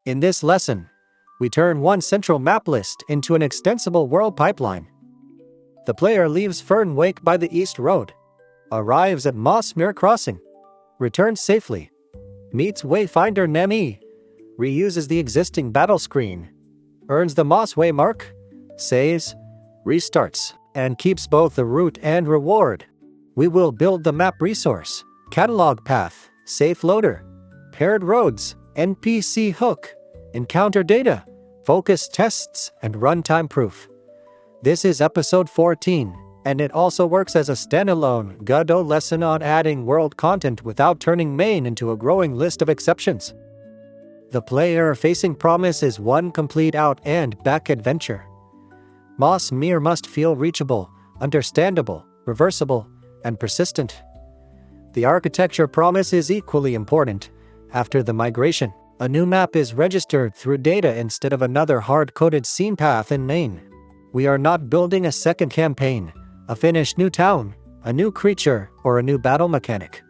In this lesson, we turn one central map list into an extensible world pipeline. The player leaves Fernwake by the East Road, arrives at Mossmere Crossing, returns safely, meets Wayfinder Nemi, reuses the existing battle screen, earns the Mossmere Waymark, saves, restarts, and keeps both the route and reward. We will build the map resource, catalog path, safe loader, paired roads, NPC hook, encounter data, focus tests, and runtime proof. This is episode 14, and it also works as a standalone Godot lesson on adding world content without turning main into a growing list of exceptions. The player-facing promise is one complete out and back adventure. Mossmere must feel reachable, understandable, reversible, and persistent. The architecture promise is equally important. After the migration, a new map is registered through data instead of another hard-coded scene path in main. We are not building a second campaign, a finished new town, a new creature, or a new battle mechanic.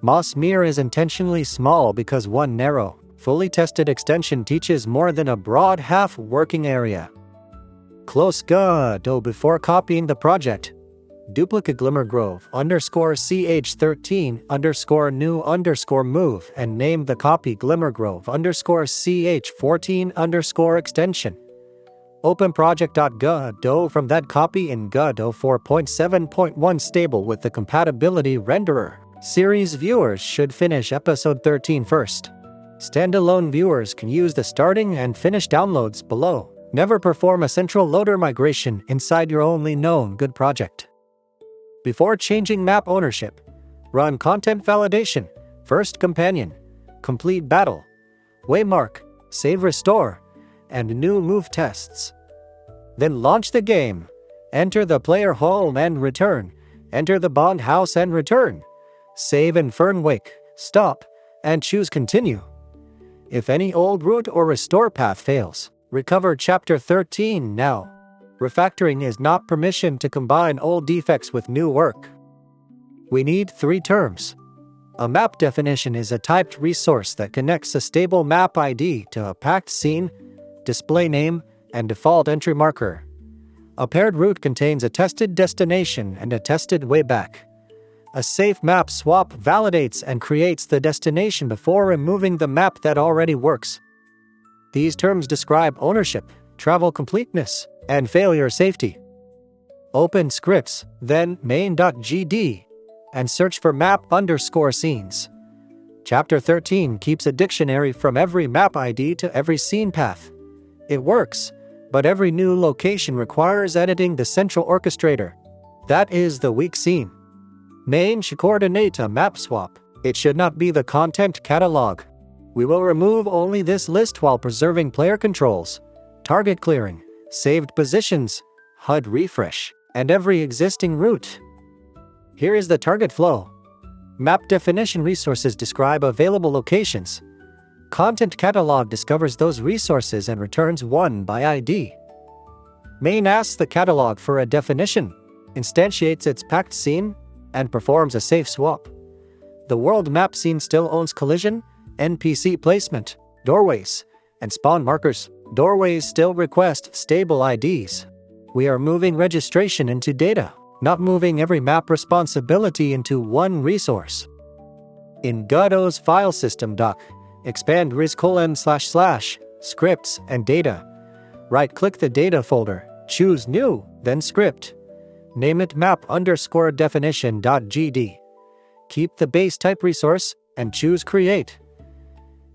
Mossmere is intentionally small because one narrow, fully tested extension teaches more than a broad half-working area. Close Godot before copying the project. Duplicate Glimmergrove_ch13_new_move and name the copy Glimmergrove_ch14_extension. Open project.godot from that copy in Godot 4.7.1 stable with the compatibility renderer. Series viewers should finish episode 13 first. Standalone viewers can use the starting and finish downloads below. Never perform a central loader migration inside your only known good project. Before changing map ownership, run content validation, first companion, complete battle, waymark, save restore, and new move tests. Then launch the game. Enter the player home and return. Enter the bond house and return. Save in Fernwake, stop, and choose continue. If any old route or restore path fails, recover chapter 13 now. Refactoring is not permission to combine old defects with new work. We need 3 terms. A map definition is a typed resource that connects a stable map ID to a packed scene, display name, and default entry marker. A paired route contains a tested destination and a tested wayback. A safe map swap validates and creates the destination before removing the map that already works. These terms describe ownership, travel completeness, and failure safety. Open scripts, then main.gd, and search for map_scenes. Chapter 13 keeps a dictionary from every map ID to every scene path. It works, but every new location requires editing the central orchestrator. That is the weak scene. Main should coordinate a map swap. It should not be the content catalog. We will remove only this list while preserving player controls, target clearing, saved positions, HUD refresh, and every existing route. Here is the target flow. MapDefinition Resources describe available locations. ContentCatalog discovers those resources and returns one by ID. Main asks the catalog for a definition, instantiates its packed scene, and performs a safe swap. The world map scene still owns collision, NPC placement, doorways, and spawn markers. Doorways still request stable IDs. We are moving registration into data, not moving every map responsibility into one resource. In Godot's FileSystem doc, expand ris:// scripts and data. Right-click the data folder, choose New, then Script. Name it map_definition.gd. Keep the base type resource and choose Create.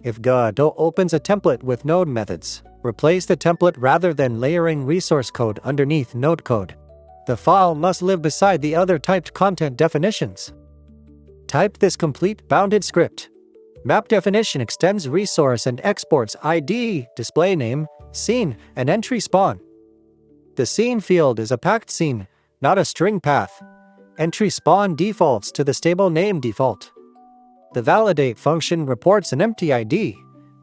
If Godot opens a template with node methods, replace the template rather than layering resource code underneath node code. The file must live beside the other typed content definitions. Type this complete bounded script. Map definition extends resource and exports ID, display name, scene, and entry spawn. The scene field is a packed scene, not a string path. Entry spawn defaults to the stable name default. The validate function reports an empty ID,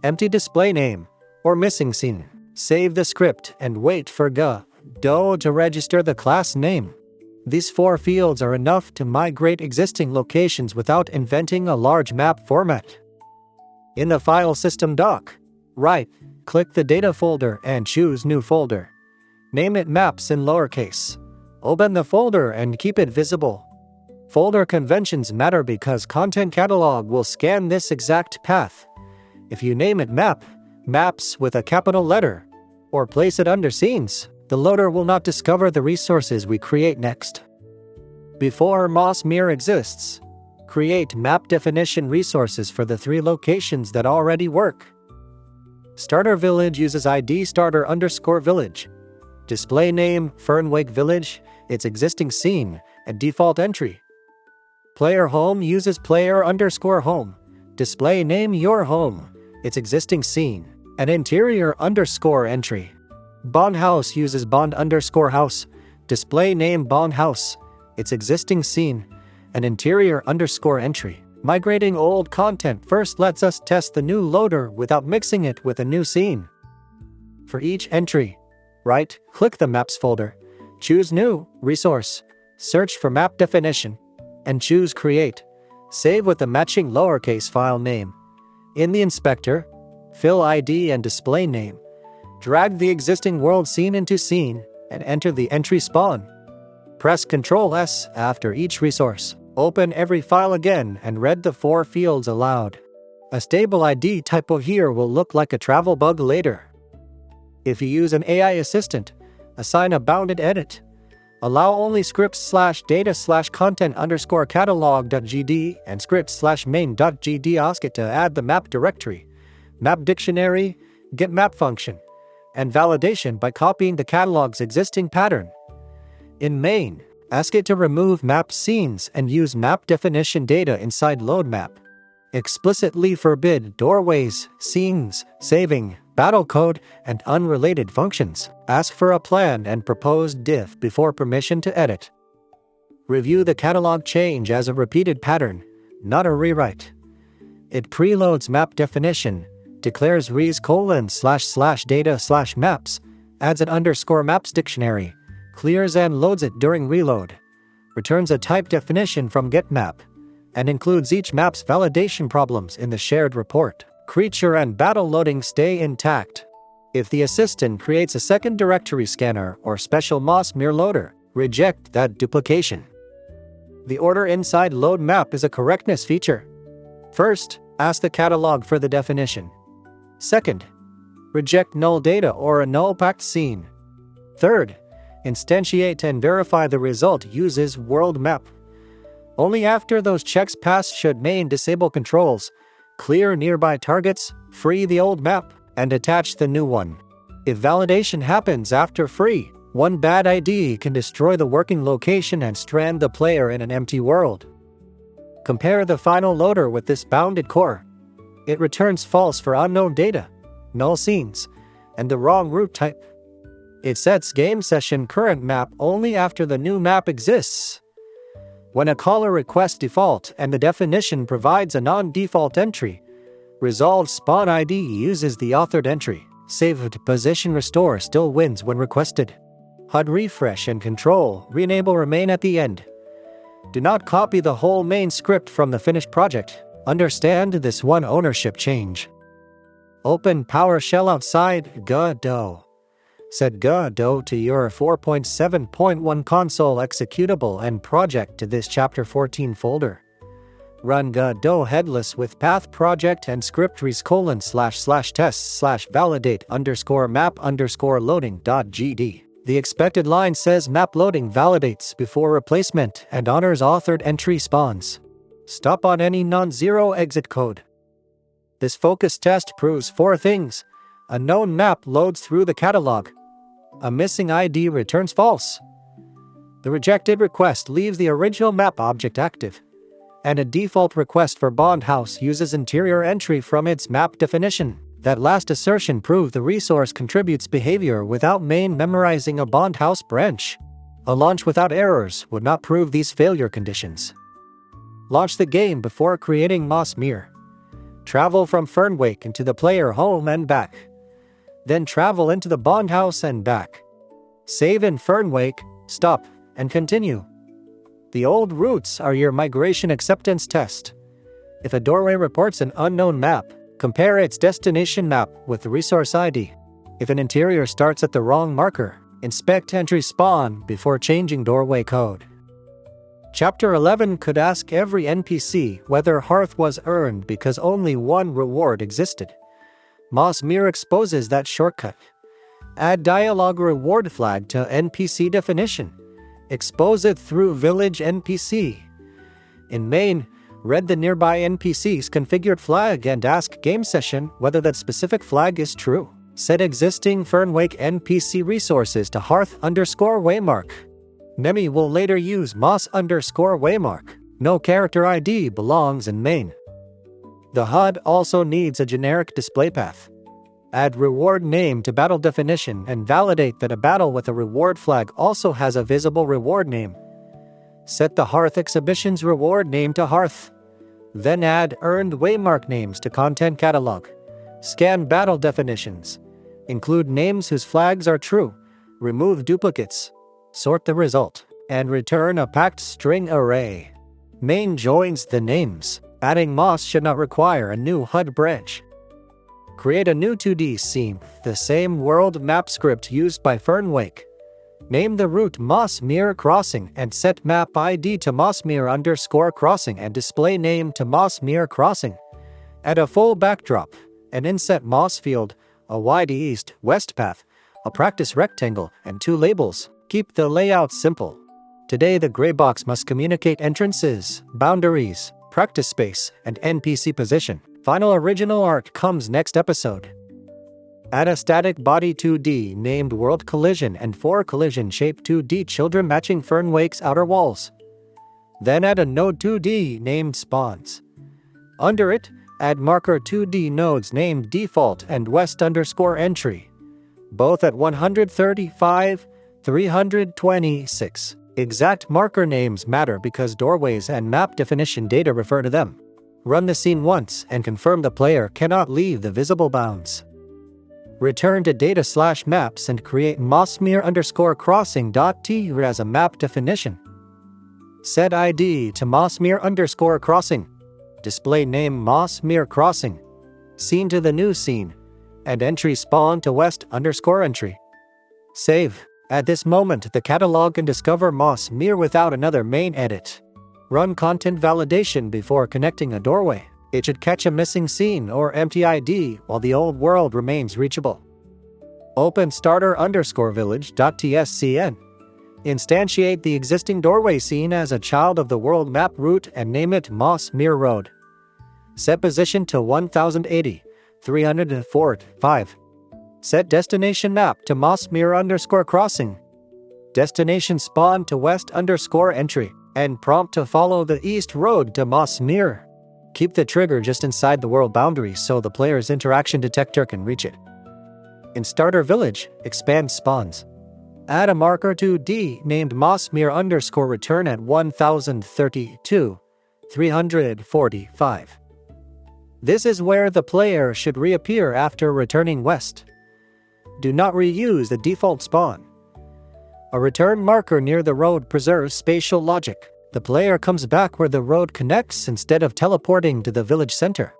empty display name, or missing scene. Save the script and wait for Godot to register the class name. These 4 fields are enough to migrate existing locations without inventing a large map format. In the FileSystem doc, Right, click the data folder and choose New Folder. Name it Maps in lowercase. Open the folder and keep it visible. Folder conventions matter because ContentCatalog will scan this exact path. If you name it Maps with a capital letter, or place it under Scenes, the loader will not discover the resources we create next. Before Mossmere exists, create MapDefinition Resources for the 3 locations that already work. Starter Village uses ID starter_village. Display name Fernwake Village, its existing scene, and default entry. Player Home uses player_home. Display name your home, its existing scene, and interior_entry. Bond House uses bond_house. Display name Bond House, its existing scene, and interior_entry. Migrating old content first lets us test the new loader without mixing it with a new scene. For each entry, right-click the Maps folder, choose New Resource, search for MapDefinition, and choose Create. Save with the matching lowercase file name. In the inspector, fill ID and display name. Drag the existing world scene into Scene and enter the entry spawn. Press Ctrl S after each resource. Open every file again and read the 4 fields aloud. A stable ID typo here will look like a travel bug later. If you use an AI assistant, assign a bounded edit. Allow only scripts/data/content_catalog.gd and scripts/main.gd to add the map directory, map dictionary, get map function, and validation by copying the catalog's existing pattern. In main, ask it to remove map scenes and use map definition data inside load map. Explicitly forbid doorways, scenes, saving, battle code, and unrelated functions. Ask for a plan and proposed diff before permission to edit. Review the catalog change as a repeated pattern, not a rewrite. It preloads map definition, declares res://data/maps, adds an _maps dictionary, clears and loads it during reload, returns a type definition from getMap, and includes each map's validation problems in the shared report. Creature and battle loading stay intact. If the assistant creates a second directory scanner or special Mossmere loader, reject that duplication. The order inside load map is a correctness feature. First, ask the catalog for the definition. Second, reject null data or a null packed scene. Third, instantiate and verify the result uses world map. Only after those checks pass should main disable controls, clear nearby targets, free the old map, and attach the new one. If validation happens after free, one bad ID can destroy the working location and strand the player in an empty world. Compare the final loader with this bounded core. It returns false for unknown data, null scenes, and the wrong root type. It sets game session current map only after the new map exists. When a caller requests default and the definition provides a non-default entry, resolved spawn ID uses the authored entry. Saved position restore still wins when requested. HUD refresh and control re-enable remain at the end. Do not copy the whole main script from the finished project. Understand this one ownership change. Open PowerShell outside Godot. Set Godot to your 4.7.1 console executable and project to this chapter 14 folder. Run Godot headless with path project and script res://tests/validate_map_loading.gd. The expected line says map loading validates before replacement and honors authored entry spawns. Stop on any non-zero exit code. This focus test proves 4 things. A known map loads through the catalog. A missing ID returns false. The rejected request leaves the original map object active. And a default request for Bond House uses interior entry from its map definition. That last assertion proved the resource contributes behavior without main memorizing a Bond House branch. A launch without errors would not prove these failure conditions. Launch the game before creating Mossmere. Travel from Fernwake into the player home and back. Then travel into the Bond House and back. Save in Fernwake, stop, and continue. The old routes are your migration acceptance test. If a doorway reports an unknown map, Compare its destination map with the resource ID. If an interior starts at the wrong marker, inspect entry spawn before changing doorway code. Chapter 11 could ask every NPC whether Hearth was earned because only one reward existed. Mossmere exposes that shortcut. Add dialogue reward flag to NPC definition. Expose it through village NPC. In main, read the nearby NPC's configured flag and ask game session whether that specific flag is true. Set existing Fernwake NPC resources to Hearth_Waymark. Nemi will later use Moss_Waymark. No character ID belongs in main. The HUD also needs a generic display path. Add reward name to BattleDefinition and validate that a battle with a reward flag also has a visible reward name. Set the Hearth exhibition's reward name to Hearth. Then add earned Waymark names to ContentCatalog. Scan battle definitions. Include names whose flags are true. Remove duplicates. Sort the result, and return a packed string array. Main joins the names. Adding Moss should not require a new HUD branch. Create a new 2D scene, the same world map script used by Fernwake. Name the route Mossmere Crossing and set map ID to Mossmere_Crossing and display name to Mossmere Crossing. Add a full backdrop, an inset Moss field, a wide east-west path, a practice rectangle, and 2 labels. Keep the layout simple. Today the gray box must communicate entrances, boundaries, practice space, and NPC position. Final original art comes next episode. Add a static body 2D named World Collision and 4 collision shape 2D children matching Fernwake's outer walls. Then add a node 2D named Spawns. Under it, add marker 2D nodes named Default and West_Entry, both at 135, 326. Exact marker names matter because doorways and map definition data refer to them. Run the scene once and confirm the player cannot leave the visible bounds. Return to data/maps and create Mossmere_Crossing.tr as a map definition. Set ID to Mossmere_Crossing. Display name Mossmere Crossing. Scene to the new scene. And entry spawn to West_Entry. Save. At this moment, the catalog can discover Mossmere without another main edit. Run content validation before connecting a doorway. It should catch a missing scene or empty ID while the old world remains reachable. Open starter_village.tscn. Instantiate the existing doorway scene as a child of the world map route and name it Mossmere Road. Set position to 1080, 345. Set destination map to Mossmere_Crossing. Destination spawn to West_Entry, and prompt to follow the east road to Mossmere. Keep the trigger just inside the world boundary so the player's interaction detector can reach it. In Starter Village, expand spawns. Add a marker 2D named Mossmere_return at 1032, 345. This is where the player should reappear after returning west. Do not reuse the default spawn. A return marker near the road preserves spatial logic. The player comes back where the road connects instead of teleporting to the village center.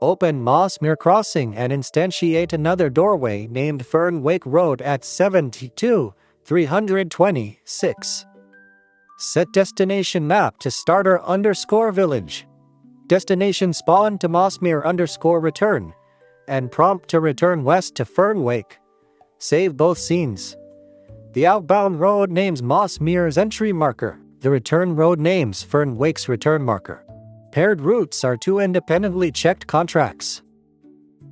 Open Mossmere Crossing and instantiate another doorway named Fernwake Road at 72, 326. Set destination map to starter_village. Destination spawn to Mossmere_return, and prompt to return west to Fernwake. Save both scenes. The outbound road names Mossmere's entry marker. The return road names Fernwake's return marker. Paired routes are 2 independently checked contracts.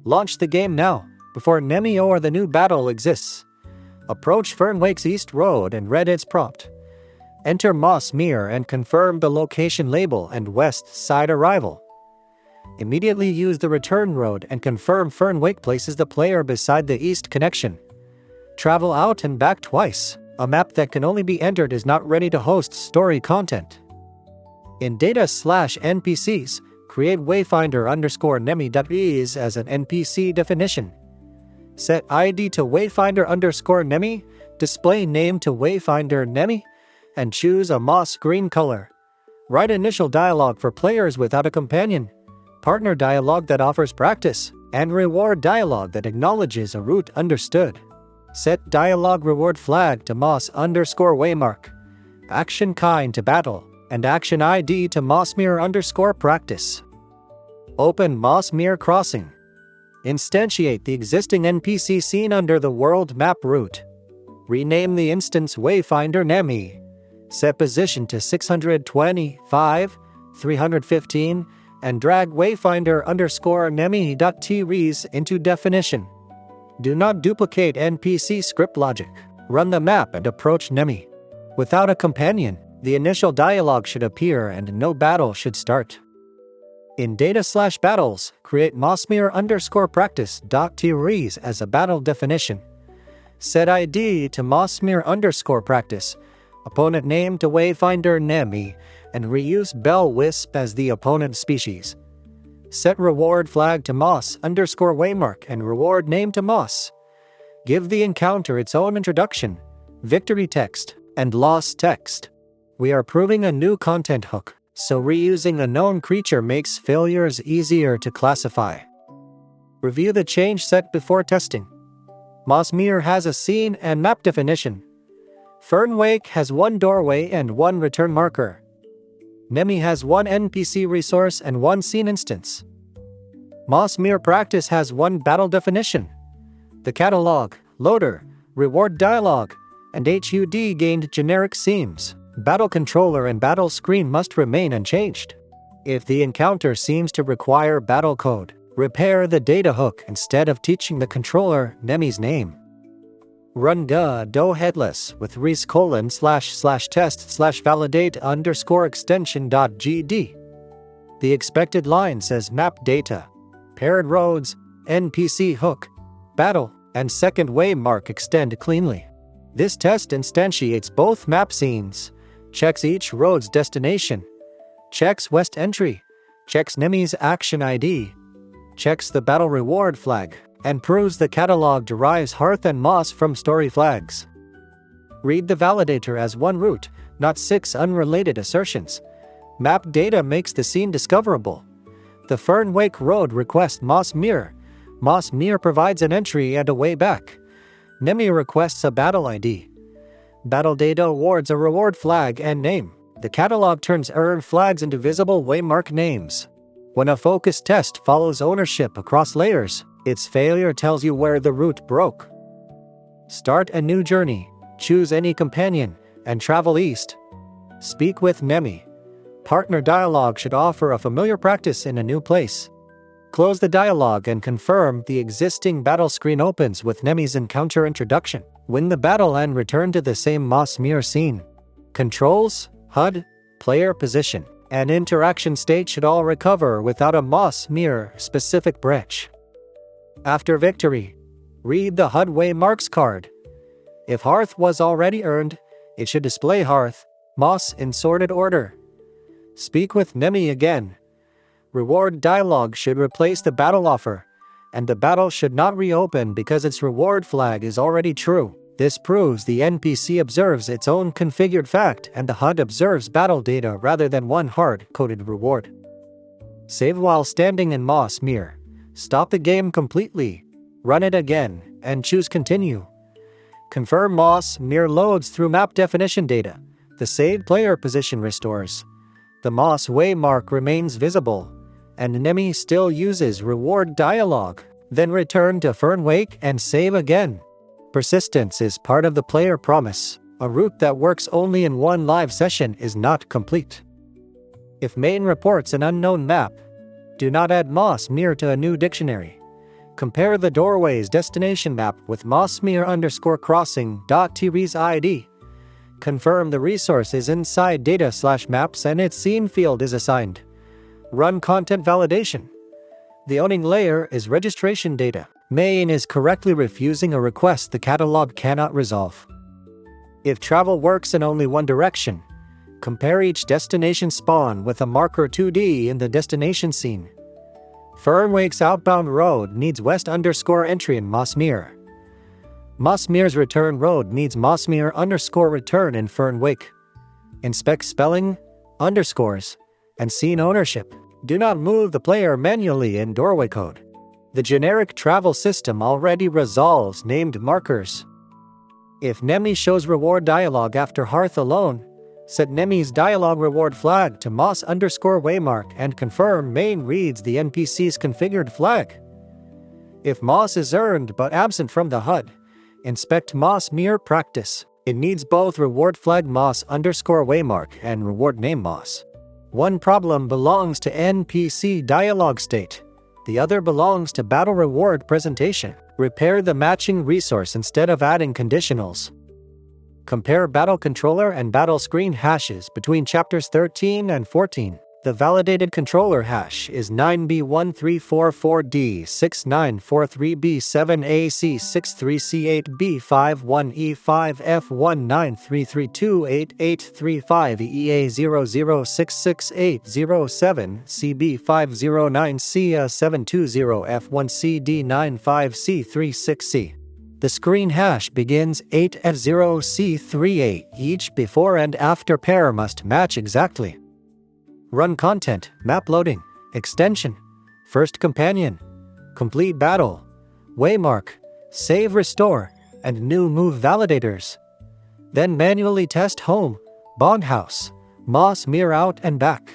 Launch the game now, before Nemi or the new battle exists. Approach Fernwake's east road and read its prompt. Enter Mossmere and confirm the location label and west side arrival. Immediately use the return road and confirm Fernwake places the player beside the east connection. Travel out and back twice. A map that can only be entered is not ready to host story content. In data/NPCs, create Wayfinder_Nemi.is as an NPC definition. Set ID to Wayfinder_Nemi, display name to Wayfinder Nemi, and choose a moss green color. Write initial dialogue for players without a companion. partner dialog that offers practice, and reward dialog that acknowledges a route understood. Set dialog reward flag to Moss_Waymark, action kind to battle, and action ID to Mossmere_practice. Open Mossmere Crossing. Instantiate the existing NPC scene under the world map route. Rename the instance Wayfinder Nemi. Set position to 625, 315, and drag Wayfinder_Nemi.tres into definition. Do not duplicate NPC script logic. Run the map and approach Nemi. Without a companion, the initial dialogue should appear and no battle should start. In data/battles, create Mossmere_practice.tres as a battle definition. Set ID to Mossmere_practice, opponent name to Wayfinder Nemi, and reuse Bell-Wisp as the opponent species. Set reward flag to Moss_Waymark and reward name to Moss. Give the encounter its own introduction, victory text, and loss text. We are proving a new content hook, so reusing a known creature makes failures easier to classify. Review the change set before testing. Mossmere has a scene and map definition. Fernwake has one doorway and one return marker. Nemi has one NPC resource and one scene instance. Mossmere Practice has one battle definition. The catalog, loader, reward dialog, and HUD gained generic seams. Battle controller and battle screen must remain unchanged. If the encounter seems to require battle code, repair the data hook instead of teaching the controller Nemi's name. Run Godot headless with res://test/validate_extension.gd. The expected line says map data, paired roads, NPC hook, battle, and second waymark extend cleanly. This test instantiates both map scenes, checks each road's destination, checks west entry, checks Nemi's action ID, checks the battle reward flag, and proves the catalog derives Hearth and Moss from story flags. Read the validator as one route, not 6 unrelated assertions. Map data makes the scene discoverable. The Fernwake Road requests Mossmere. Mossmere provides an entry and a way back. Nemi requests a battle ID. Battle data awards a reward flag and name. The catalog turns error flags into visible waymark names. When a focus test follows ownership across layers, its failure tells you where the route broke. Start a new journey, choose any companion, and travel east. Speak with Nemi. Partner dialog should offer a familiar practice in a new place. Close the dialog and confirm the existing battle screen opens with Nemi's encounter introduction. Win the battle and return to the same Mossmere scene. Controls, HUD, player position, and interaction state should all recover without a Mossmere specific breach. After victory, read the HUD Waymarks card. If Hearth was already earned, it should display Hearth, Moss in sorted order. Speak with Nemi again. Reward dialog should replace the battle offer, and the battle should not reopen because its reward flag is already true. This proves the NPC observes its own configured fact and the HUD observes battle data rather than one hard-coded reward. Save while standing in Mossmere. Stop the game completely, run it again, and choose Continue. Confirm Mossmere loads through map definition data. The saved player position restores. The Moss waymark remains visible, and Nemi still uses reward dialog. Then return to Fernwake and save again. Persistence is part of the player promise. A route that works only in one live session is not complete. If main reports an unknown map, do not add Mossmere to a new dictionary. Compare the doorway's destination map with Mossmere_Crossing.tres ID. Confirm the resource is inside data/maps and its scene field is assigned. Run content validation. The owning layer is registration data. Main is correctly refusing a request the catalog cannot resolve. If travel works in only one direction, compare each destination spawn with a marker 2D in the destination scene. Fernwake's outbound road needs west_entry in Mossmere. Mossmere's return road needs Mossmere_return in Fernwake. Inspect spelling, underscores, and scene ownership. Do not move the player manually in doorway code. The generic travel system already resolves named markers. If Nemi shows reward dialog after hearth alone, set Nemi's dialog reward flag to Moss_Waymark and confirm main reads the NPC's configured flag. If Moss is earned but absent from the HUD, inspect Mossmere Practice. It needs both reward flag Moss_Waymark and reward name Moss. One problem belongs to NPC dialog state. The other belongs to battle reward presentation. Repair the matching resource instead of adding conditionals. Compare battle controller and battle screen hashes between chapters 13 and 14. The validated controller hash is 9B1344D6943B7AC637E835E-A006680720F1CD95C36C. The screen hash begins 8F0C38. Each before and after pair must match exactly. Run content, map loading, extension, first companion, complete battle, waymark, save restore, and new move validators. Then manually test home, boghouse, Mossmere out and back,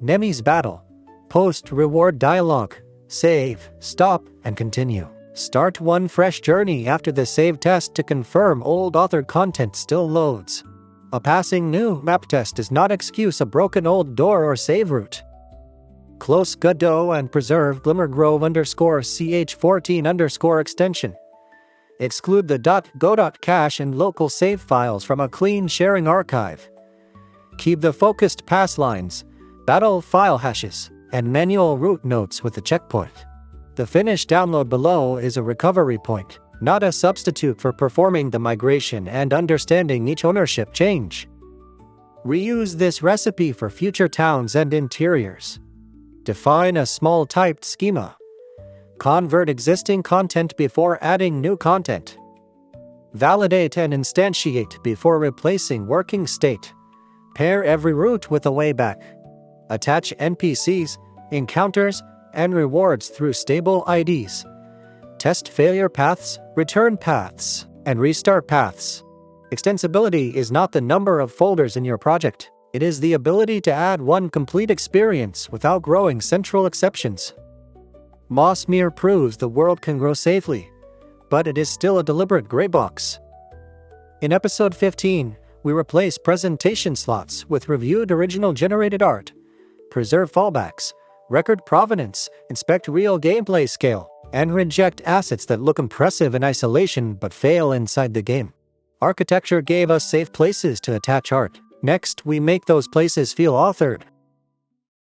Nemi's battle, post reward dialog, save, stop, and continue. Start one fresh journey after the save test to confirm old authored content still loads. A passing new map test does not excuse a broken old door or save route. Close Godot and preserve glimmergrove_ch14_ extension. Exclude the .go.cache and local save files from a clean sharing archive. Keep the focused pass lines, battle file hashes, and manual route notes with the checkpoint. The finished download below is a recovery point, not a substitute for performing the migration and understanding each ownership change. Reuse this recipe for future towns and interiors. Define a small typed schema. Convert existing content before adding new content. Validate and instantiate before replacing working state. Pair every route with a wayback. Attach NPCs, encounters, and rewards through stable IDs. Test failure paths, return paths, and restart paths. Extensibility is not the number of folders in your project. It is the ability to add one complete experience without growing central exceptions. Mossmere proves the world can grow safely, but it is still a deliberate gray box. In episode 15, we replace presentation slots with reviewed original generated art, preserve fallbacks, record provenance, inspect real gameplay scale, and reject assets that look impressive in isolation but fail inside the game. Architecture gave us safe places to attach art. Next, we make those places feel authored.